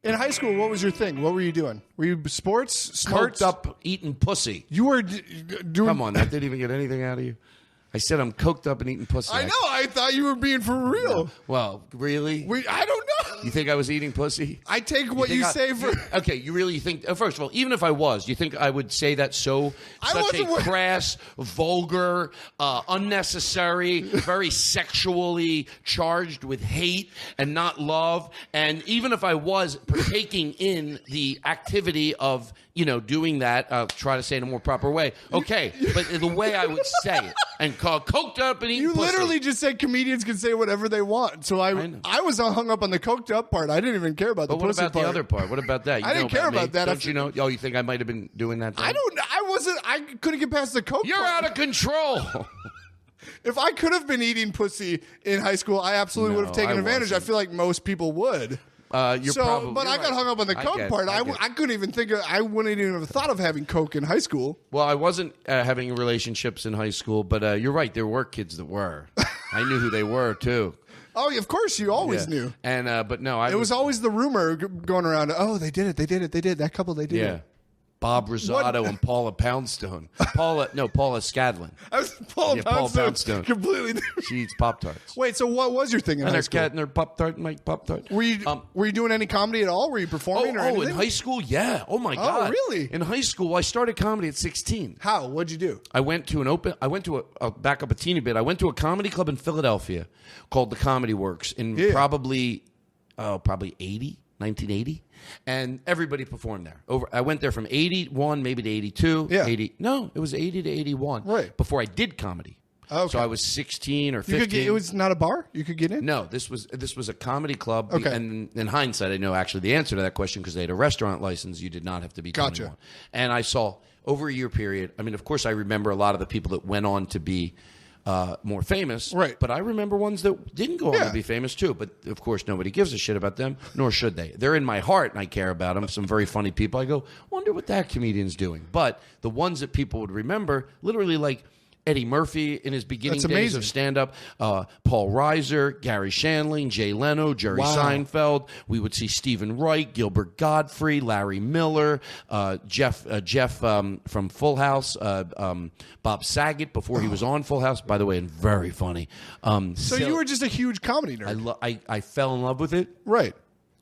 In high school, what was your thing? What were you doing? Were you sports, smarts? Coked up, eating pussy. You were doing... Come on, that didn't even get anything out of you. I said I'm coked up and eating pussy. I know. I thought you were being for real. No. Well, really? I don't know. You think I was eating pussy? I take what you say for... Okay, you really think... first of all, even if I was, do you think I would say that such a crass, vulgar, unnecessary, very sexually charged with hate and not love? And even if I was partaking in the activity of, doing that, I'll try to say it in a more proper way. Okay, but the way I would say it, and call coked up and eating pussy. You literally just said comedians can say whatever they want. So I was hung up on the coked up part. I didn't even care about the pussy part. What about the other part? What about that? I didn't care about that. Don't you know? Oh, you think I might have been doing that? I don't. I wasn't. I couldn't get past the coke. You're part. out of control. If I could have been eating pussy in high school, I absolutely would have taken advantage. I feel like most people would. I got hung up on the coke part. I couldn't even think of. I wouldn't even have thought of having coke in high school. Well, I wasn't having relationships in high school, but you're right. There were kids that were. I knew who they were too. Oh, of course, you always knew. And but no, it was always the rumor going around. Oh, they did it. They did it. They did that couple. They did it. Bob Rosado and Paula Poundstone. Paula Scadlin. I was Paula Poundstone. Completely new. She eats Pop-Tarts. Wait, so what was your thing in high school? And her Pop-Tart, Mike Pop-Tart. Were you doing any comedy at all? Were you performing or anything? In high school, yeah. Oh my God. Oh, really? In high school, I started comedy at 16. How? What'd you do? I went to I'll back up a teeny bit. I went to a comedy club in Philadelphia called the Comedy Works in probably 1980. And everybody performed there. I went there from 81 maybe to 82. Yeah. It was 80 to 81. Right. Before I did comedy. Okay. So I was 16 or 15. It was not a bar? You could get in? No, this was a comedy club. Okay. And in hindsight, I know actually the answer to that question because they had a restaurant license. You did not have to be 21. Gotcha. And I saw over a year period. I mean, of course, I remember a lot of the people that went on to be more famous. Right. But I remember ones that didn't go on to be famous too. But of course, nobody gives a shit about them, nor should they. They're in my heart, and I care about them. Some very funny people. I go, wonder what that comedian's doing. But the ones that people would remember, literally like Eddie Murphy in his beginning days of stand-up, Paul Reiser, Gary Shandling, Jay Leno, Jerry Seinfeld. We would see Stephen Wright, Gilbert Gottfried, Larry Miller, Jeff from Full House, Bob Saget before he was on Full House, by the way, and very funny. So you were just a huge comedy nerd. I fell in love with it. Right.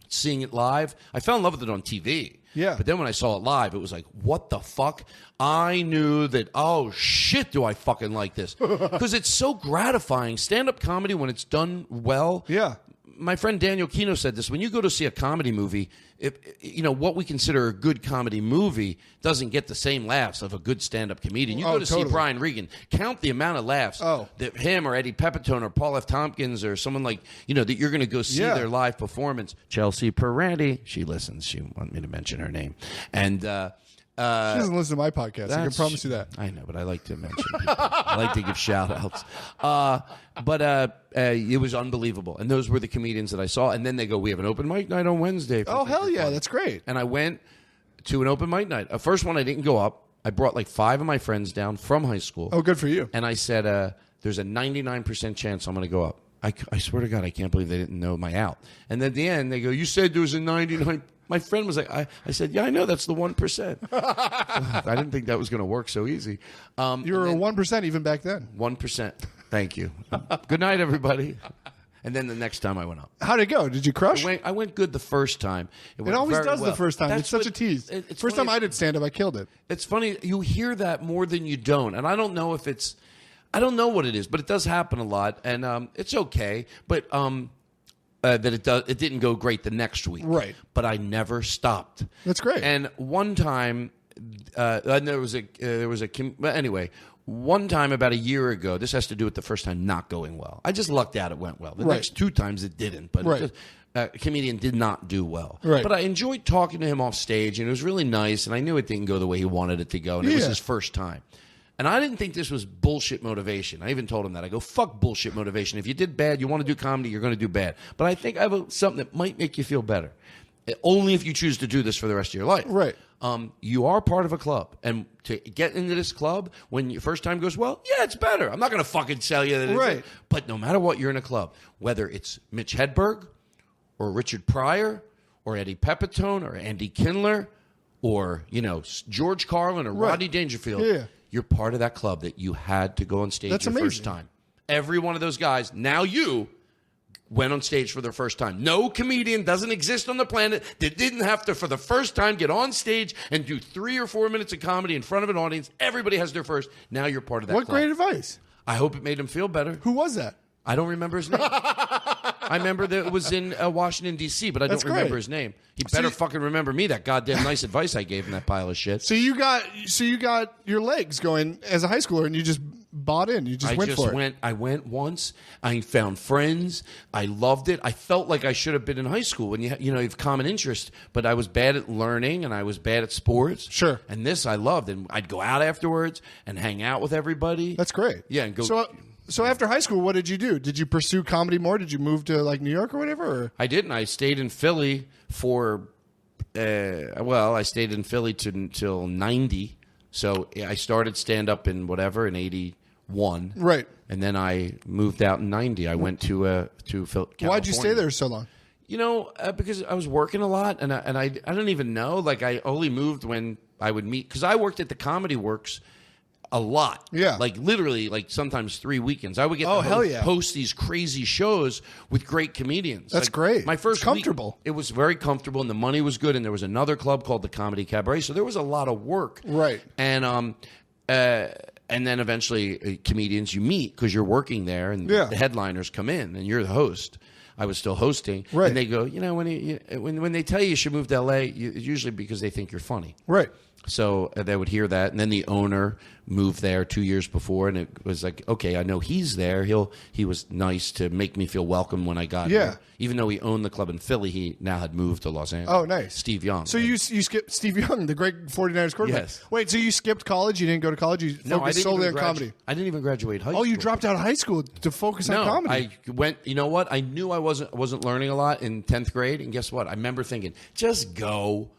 Seeing it live. I fell in love with it on TV. Yeah. But then when I saw it live, it was like, what the fuck? I knew that, oh, shit, do I fucking like this. Because it's so gratifying. Stand-up comedy, when it's done well. Yeah. My friend Daniel Kino said this. When you go to see a comedy movie, what we consider a good comedy movie doesn't get the same laughs of a good stand-up comedian. You go to see Brian Regan, count the amount of laughs that him or Eddie Pepitone or Paul F. Tompkins or someone like, that you're going to go see their live performance. Chelsea Peretti, she listens. She wanted me to mention her name. And she doesn't listen to my podcast. I can promise you that. I know, but I like to mention people. I like to give shout-outs. But it was unbelievable. And those were the comedians that I saw. And then they go, we have an open mic night on Wednesday. Oh, hell yeah. That's great. And I went to an open mic night. First one, I didn't go up. I brought like 5 of my friends down from high school. Oh, good for you. And I said, there's a 99% chance I'm going to go up. I swear to God, I can't believe they didn't know my out. And then at the end, they go, you said there was a 99%. My friend was like, I said, yeah, I know, that's the 1%. I didn't think that was going to work so easy. You were a 1% even back then. 1%. Thank you. Good night, everybody. And then the next time I went up. How'd it go? Did you crush? I went good the first time. It always does the first time. It's such a tease. First time I did stand-up, I killed it. It's funny. You hear that more than you don't. And I don't know if it's – I don't know what it is, but it does happen a lot. And it's okay. But that it didn't go great the next week. Right. But I never stopped. That's great. And one time there was anyway – one time about a year ago, this has to do with the first time not going well. I just lucked out it went well. The next 2 times it didn't, but a comedian did not do well. Right. But I enjoyed talking to him off stage, and it was really nice, and I knew it didn't go the way he wanted it to go, and it was his first time. And I didn't think this was bullshit motivation. I even told him that. I go, fuck bullshit motivation. If you did bad, you want to do comedy, you're going to do bad. But I think I have something that might make you feel better. Only if you choose to do this for the rest of your life. Right. You are part of a club. And to get into this club, when your first time goes well, yeah, it's better. I'm not going to fucking tell you that it's right. But no matter what, you're in a club. Whether it's Mitch Hedberg or Richard Pryor or Eddie Pepitone or Andy Kindler or, George Carlin or Rodney Dangerfield, you're part of that club that you had to go on stage first time. Every one of those guys, now you went on stage for their first time. No comedian doesn't exist on the planet that didn't have to, for the first time, get on stage and do 3 or 4 minutes of comedy in front of an audience. Everybody has their first. Now you're part of that club. What great advice. I hope it made him feel better. Who was that? I don't remember his name. I remember that it was in Washington, D.C., but I don't remember his name. He better fucking remember me, that goddamn nice advice I gave him, that pile of shit. So you got your legs going as a high schooler, and you just bought in. You just went for it. I went once. I found friends. I loved it. I felt like I should have been in high school when you have common interest, but I was bad at learning, and I was bad at sports. Sure. And this I loved, and I'd go out afterwards and hang out with everybody. That's great. Yeah, and go... So after high school, what did you do? Did you pursue comedy more? Did you move to like New York or whatever? Or? I didn't. I stayed in Philly for, I stayed in Philly until 90. So I started stand-up in 81. Right. And then I moved out in 90. I went to California. Why'd you stay there so long? Because I was working a lot, and I don't even know. Like, I only moved when I would meet, because I worked at the Comedy Works a lot. Yeah. Like literally, like sometimes 3 weekends. I would get to host these crazy shows with great comedians. That's great. My first comfortable. Week, it was very comfortable, and the money was good, and there was another club called the Comedy Cabaret, so there was a lot of work. Right. And then eventually comedians you meet because you're working there, and the headliners come in, and you're the host. I was still hosting, right. And they go, when they tell you should move to L.A., it's usually because they think you're funny. Right. So they would hear that, and then the owner moved there 2 years before, and it was like, okay, I know he's there. He was nice to make me feel welcome when I got here. Even though he owned the club in Philly, he now had moved to Los Angeles. Oh, nice. Steve Young. So you skipped Steve Young, the great 49ers quarterback. Yes. Wait, so you skipped college? You didn't go to college? You focused solely on comedy? I didn't even graduate high school. Oh, you dropped out of high school to focus on comedy? I went, you know what? I knew I wasn't learning a lot in 10th grade, and guess what? I remember thinking, just go.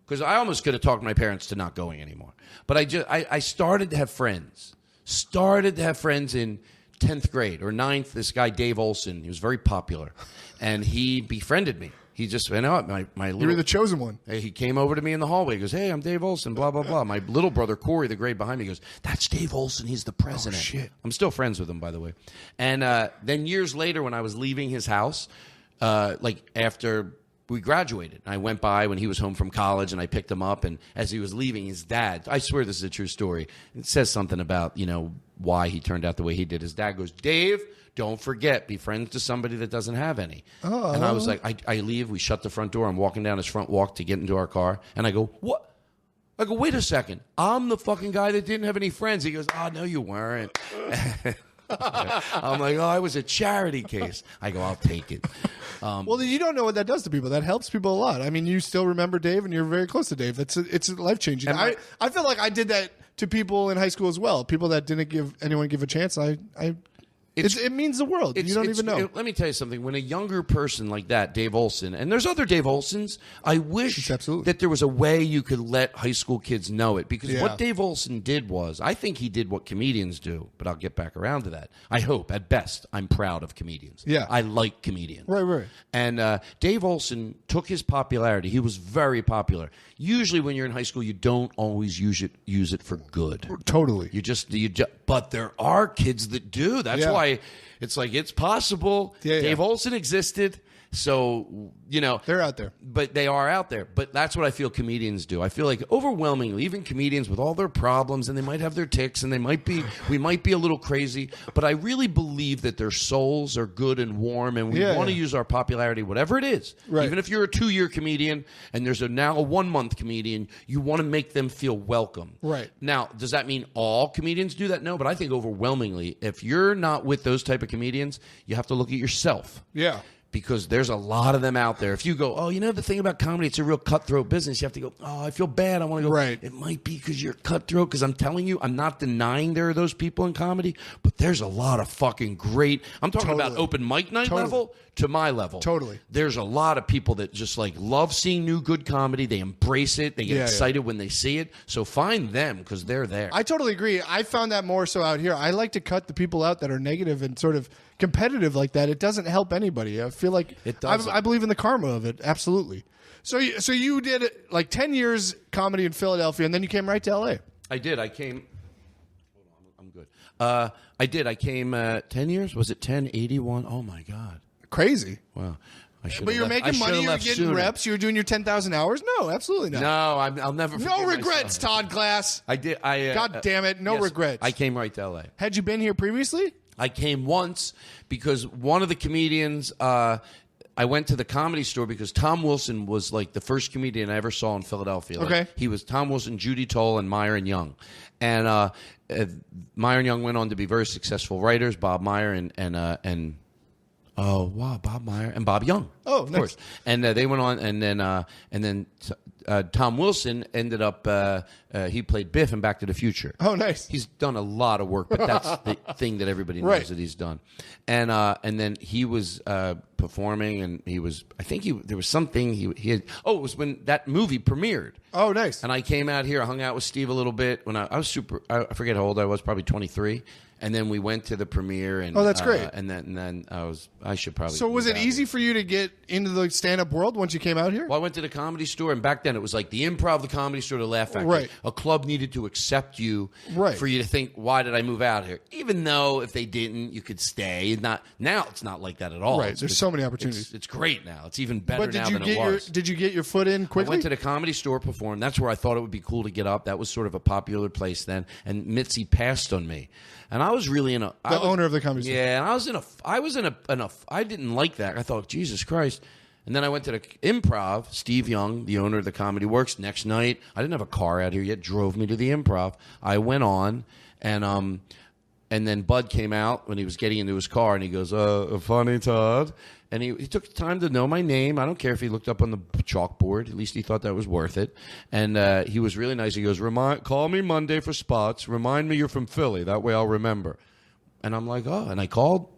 Because I almost could have talked my parents to not going anymore. But I started to have friends. Started to have friends in 10th grade or 9th. This guy, Dave Olson, he was very popular. And he befriended me. He just went out. My little, you were the chosen one. He came over to me in the hallway. He goes, hey, I'm Dave Olson, blah, blah, blah. My little brother, Corey, the grade behind me, goes, that's Dave Olson. He's the president. Oh, shit. I'm still friends with him, by the way. And then years later, when I was leaving his house, after we graduated, I went by when he was home from college, and I picked him up. And as he was leaving, his dad, I swear this is a true story, it says something about, why he turned out the way he did. His dad goes, Dave, don't forget, be friends to somebody that doesn't have any. Oh. And I was like, I leave, we shut the front door, I'm walking down his front walk to get into our car, and I go, what? I go, wait a second, I'm the fucking guy that didn't have any friends. He goes, oh, no, you weren't. I'm like, oh, it was a charity case. I go, I'll take it. Well, you don't know what that does to people. That helps people a lot. I mean, you still remember Dave, and you're very close to Dave. It's life-changing. I feel like I did that to people in high school as well. People that didn't give anyone a chance. It means the world. You don't even know. Let me tell you something. When a younger person like that, Dave Olson, and there's other Dave Olsons, I wish that there was a way you could let high school kids know it. Because what Dave Olson did was, I think he did what comedians do, but I'll get back around to that. I hope, at best, I'm proud of comedians. Yeah. I like comedians. Right. And Dave Olson took his popularity. He was very popular. Usually when you're in high school, you don't always use it for good. Totally. But there are kids that do. That's why it's like, it's possible. Dave Olson existed. So, they're out there. But they are out there. But that's what I feel comedians do. I feel like overwhelmingly, even comedians with all their problems, and they might have their tics, and we might be a little crazy, but I really believe that their souls are good and warm, and we want to use our popularity, whatever it is. Right. Even if you're a 2-year comedian and there's now a 1-month comedian, you want to make them feel welcome. Right. Now, does that mean all comedians do that? No, but I think overwhelmingly, if you're not with those type of comedians, you have to look at yourself. Yeah. Because there's a lot of them out there. If you go, oh, the thing about comedy, it's a real cutthroat business. You have to go, oh, I feel bad. I want to go. Right. It might be because you're cutthroat. Because I'm telling you, I'm not denying there are those people in comedy, but there's a lot of fucking great. I'm talking about open mic night level to my level. Totally. There's a lot of people that just love seeing new good comedy. They embrace it. They get excited when they see it. So find them because they're there. I totally agree. I found that more so out here. I like to cut the people out that are negative and sort of competitive like that, it doesn't help anybody. I feel like It doesn't. I believe in the karma of it. Absolutely. So you did like 10 years comedy in Philadelphia, and then you came right to L.A. I did. I came. Hold on, I'm good. I did. I came 10 years. Was it 10? 81? Oh my God. Crazy. Wow. But you're making money, you're getting reps, you're doing your 10,000 hours? No, absolutely not. No, I'll never forget No regrets, myself. Todd Glass. I did. God damn it, no regrets. I came right to L.A. Had you been here previously? I came once because one of the comedians, I went to the Comedy Store because Tom Wilson was like the first comedian I ever saw in Philadelphia. Like, okay. He was Tom Wilson, Judy Toll, and Myron Young. And Myron Young went on to be very successful writers, Bob Meyer and oh wow, Bob Meyer and Bob Young. Oh, of nice. course. And they went on, and then Tom Wilson ended up. He played Biff in Back to the Future. Oh, nice. He's done a lot of work, but that's the thing that everybody knows Right. that he's done. And then he was performing, and he was. I think there was something he had. Oh, it was when that movie premiered. Oh, nice. And I came out here, I hung out with Steve a little bit when I was super. I forget how old I was, probably 23. And then we went to the premiere, and that's great. And then I should probably. So was move it out easy here. for you to get into the stand-up world once you came out here? Well, I went to the Comedy Store, and back then it was like the Improv, the Comedy Store, the Laugh Factory. Right. A club needed to accept you Right. for you to think, why did I move out here? Even though if they didn't, you could stay. Now it's not like that at all. Right. There's so many opportunities. It's great now. It's even better But now than it was. did you get your foot in I quickly? went to the Comedy Store, performed. That's where I thought it would be cool to get up. That was sort of a popular place then. And Mitzi passed on me, and I was really in a the owner of the Comedy Store. yeah, and I was in a I didn't like that. I thought, Jesus Christ. And then I went to the Improv. Steve Young, the owner of the Comedy Works, next night, I didn't have a car out here yet, drove me to the Improv. I went on, and then Bud came out when he was getting into his car, and he goes, funny, Todd. And he took time to know my name. I don't care if he looked up on the chalkboard. At least he thought that was worth it. And he was really nice. He goes, call me Monday for spots. Remind me you're from Philly. That way I'll remember. And I'm like, oh. And I called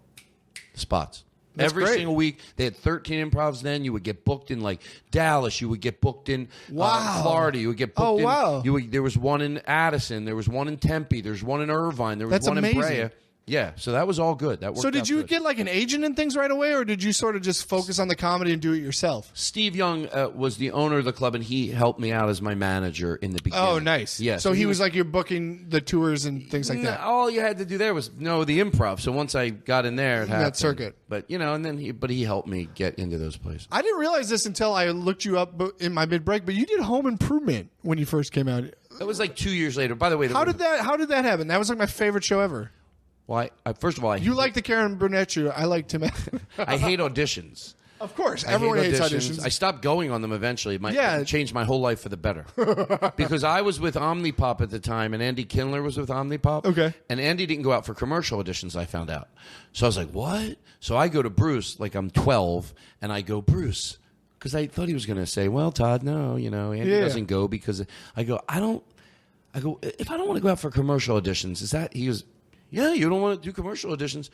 spots. That's Every great. single week. They had 13 improvs then. You would get booked in like Dallas. You would get booked in Florida. You would get booked in. wow. There was one in Addison. There was one in Tempe. There's one in Irvine. There was That's one amazing. in Brea. Yeah, so that was all good. That worked So did out you good. get like an agent and things right away, or did you sort of just focus on the comedy and do it yourself? Steve Young was the owner of the club, and he helped me out as my manager in the beginning. Oh, nice. Yeah. So he was like you're booking the tours and things like that. All you had to do there was know the improv. So once I got in there, it happened. That circuit. But and then he helped me get into those places. I didn't realize this until I looked you up in my mid break, but you did Home Improvement when you first came out. That was like 2 years later. By the way, How did that happen? That was like my favorite show ever. Well, first of all, You like the Karen Burnett show. I like Tim. I hate auditions. Of course, I everyone hate hates auditions. I stopped going on them eventually. Yeah. It changed my whole life for the better. Because I was with Omnipop at the time, and Andy Kindler was with Omnipop. Okay. And Andy didn't go out for commercial auditions, I found out. So I was like, what? So I go to Bruce, like I'm 12, and I go, Bruce, because I thought he was going to say, well, Todd, no, Andy doesn't go because I go, if I don't want to go out for commercial auditions, is that, he goes, yeah, you don't want to do commercial auditions?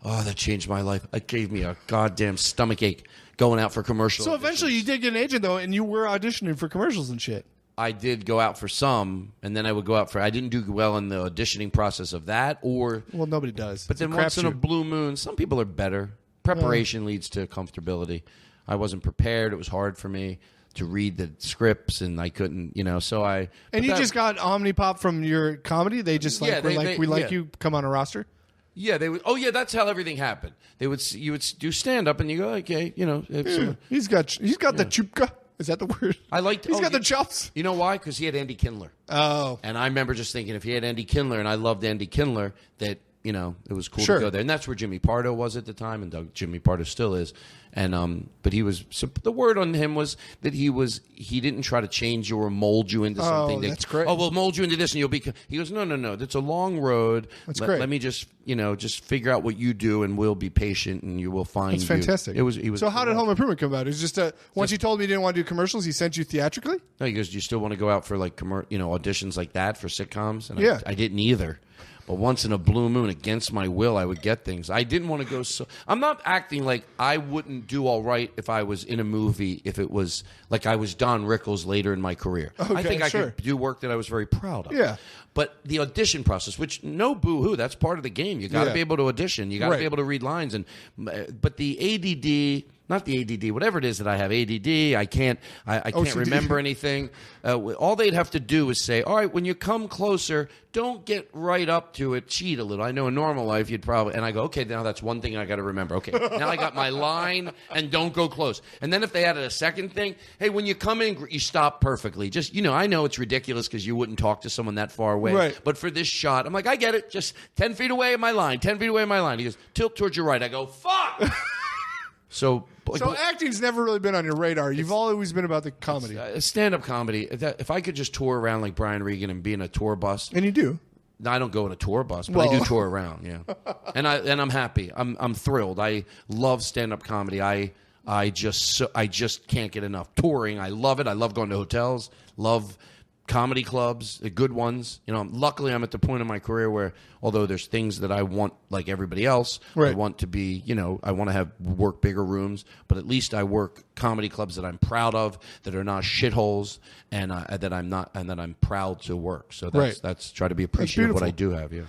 Oh, that changed my life. It gave me a goddamn stomachache going out for commercial So auditions. eventually you did get an agent, though, and you were auditioning for commercials and shit. I did go out for some, and then I would go out for, I didn't do well in the auditioning process of that, or, Well, nobody does. but then It's once in a crapshoot. blue moon, some people are better. Preparation leads to comfortability. I wasn't prepared. It was hard for me to read the scripts, and I couldn't, so I... And you just got Omnipop from your comedy? They just Yeah, we like yeah. you, come on a roster? Yeah, they would. Oh, yeah, that's how everything happened. You would do stand up, and you go, okay, He's got the chupka. Is that the word? I liked. He's got the chops. You know why? Because he had Andy Kindler. Oh. And I remember just thinking, if he had Andy Kindler, and I loved Andy Kindler, that it was cool Sure. to go there. And that's where Jimmy Pardo was at the time, and Jimmy Pardo still is. And but he was. So the word on him was that he didn't try to change you or mold you into something. That's great. Oh, we'll mold you into this, and you'll be. He goes, no. That's a long road. That's great. Let me just figure out what you do, and we'll be patient, and you will find. That's fantastic. He was. So how did Home Improvement come about? It was just once you told me you didn't want to do commercials, he sent you theatrically? No, he goes, do you still want to go out for like auditions like that for sitcoms? And Yeah. I didn't either. But once in a blue moon, against my will, I would get things. I didn't want to go so... I'm not acting like I wouldn't do all right if I was in a movie, if it was like I was Don Rickles later in my career. Okay, I think I could do work that I was very proud of. Yeah. But the audition process, which no boo-hoo, that's part of the game. You got to be able to audition. You got to be able to read lines. But the ADD... Not the ADD, whatever it is that I have. ADD, I can't remember anything. All they'd have to do is say, all right, when you come closer, don't get right up to it. Cheat a little. I know in normal life you'd probably, and I go, okay, now that's one thing I got to remember. Okay, now I got my line, and don't go close. And then if they added a second thing, hey, when you come in, you stop perfectly. Just, I know it's ridiculous because you wouldn't talk to someone that far away. Right. But for this shot, I'm like, I get it. Just 10 feet away of my line, 10 feet away of my line. He goes, tilt towards your right. I go, fuck! So acting's never really been on your radar. You've always been about the comedy. Stand-up comedy. If I could just tour around like Brian Regan and be in a tour bus. And you do. No, I don't go in a tour bus, but I do tour around, yeah. And I'm happy. I'm thrilled. I love stand-up comedy. I just can't get enough. Touring, I love it. I love going to hotels. Love comedy clubs, the good ones. Luckily I'm at the point in my career where, although there's things that I want like everybody else, I want to be, I want to work bigger rooms, but at least I work comedy clubs that I'm proud of, that are not shitholes, and that I'm proud to work. So that's try to be appreciative of what I do have. Yeah.